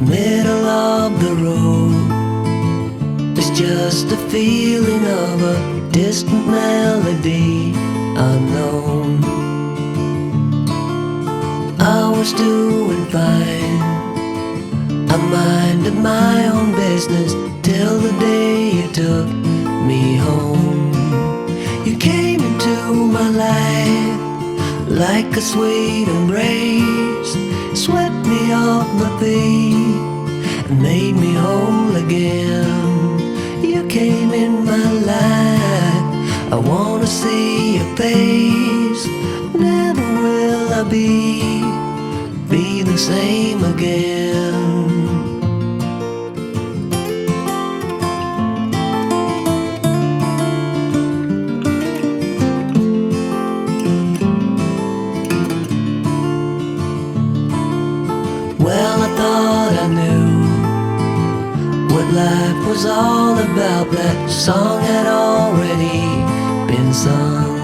middle of the road. It's just a feeling of a distant melody unknown. I was doing fine, I minded my own business till the day you took me home. You came into my life like a sweet embrace, swept me off my feet and made me whole again. You came in my life, I wanna see your face. Never will I be the same again. Well, I thought I knew what life was all about. That song had already been sung.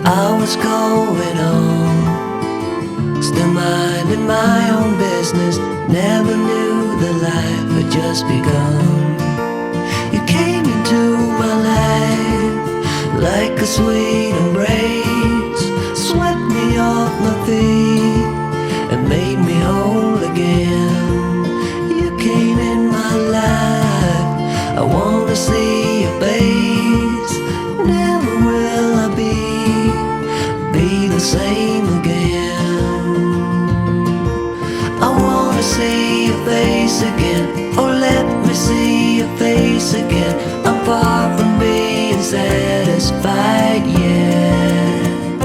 I was going on, still minding my own business. Never knew that life had just begun. You came into my life like a sweet embrace, swept me off my feet and made me whole again. You came in my life, I wanna see your face. Never will I be the same again. I wanna see your face again, oh let me see your face again. I'm far from being satisfied yet.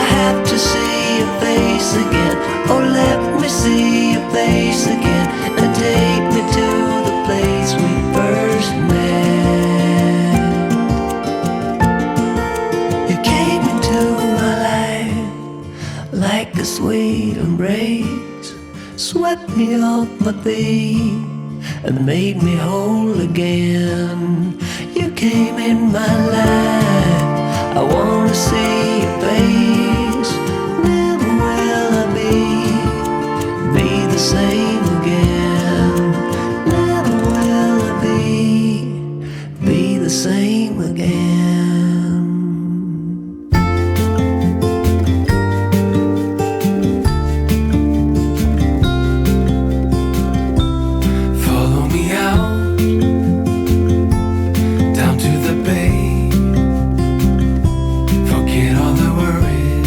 I have to see your face again, oh let me see your face again, and take me to the place we first met. You came into my life like a sweet embrace, swept me off my feet and made me whole again. You came in my life, I wanna see your face. Never will I be the same again. Never will I be the same again. Follow me out down to the bay. Forget all the worries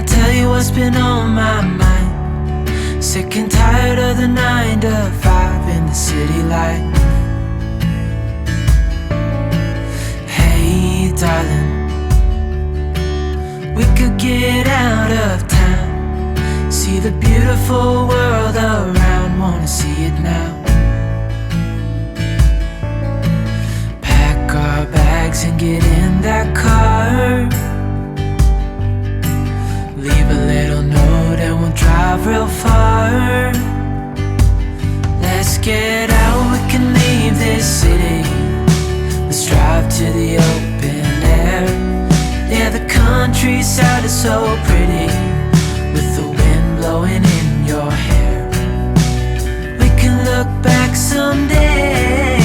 tell you what's been on my mind. Sick and tired of the 9 to 5 in the city life. Hey darling, we could get out of town, see the beautiful world around, wanna see it now. Pack our bags and get in that car, leave a little note and we'll drive real far. Let's get out, we can leave this city. Let's drive to the open air. Yeah, the countryside is so pretty, with the wind blowing in your hair. We can look back someday.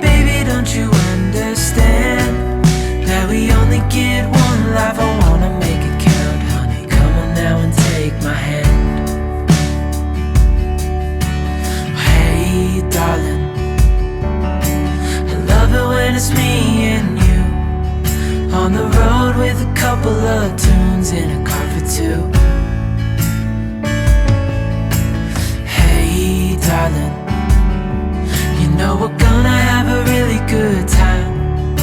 Baby, don't you understand that we only get one life? I wanna make it count, honey. Come on now and take my hand. Hey darling, I love it when it's me and you, on the road with a couple of tunes in a car for two. Hey darling, you know we're gonna have a really good time,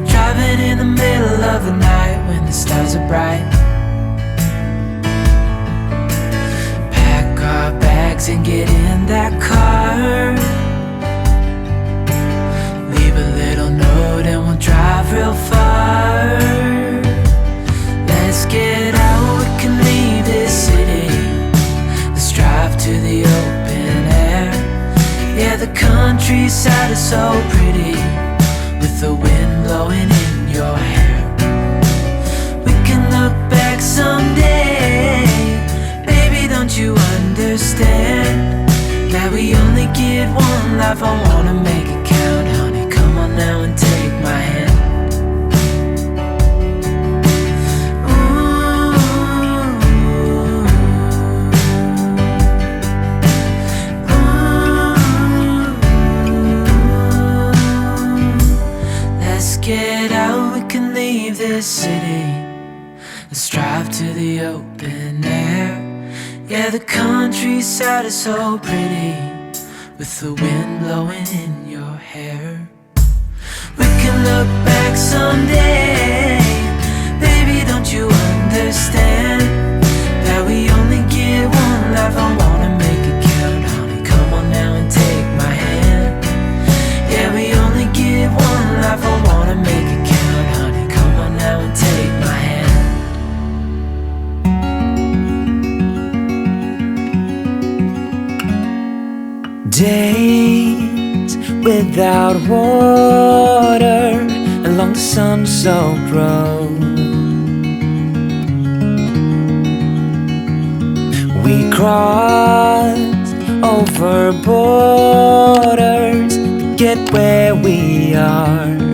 driving in the middle of the night when the stars are bright. Pack our bags and get in that car, leave a little note and we'll drive real far. Let's get out, we can leave this city. Let's drive to the open air. Yeah, the countryside is so pretty, with the wind blowing in your hair. We can look back someday. Baby, don't you understand that we only get one life? I wanna make it count, honey. Come on now and take my hand. Get out, we can leave this city. Let's drive to the open air. Yeah, the countryside is so pretty, with the wind blowing in your hair. We can look back someday. Baby, don't you understand that we only get one life? I wanna make it count, honey. Come on now and take my hand. Yeah, we only get one life. I wanna make it count, honey. Come on now and take my hand. Days without water along the sun-soaked road, we crossed over borders to get where we are.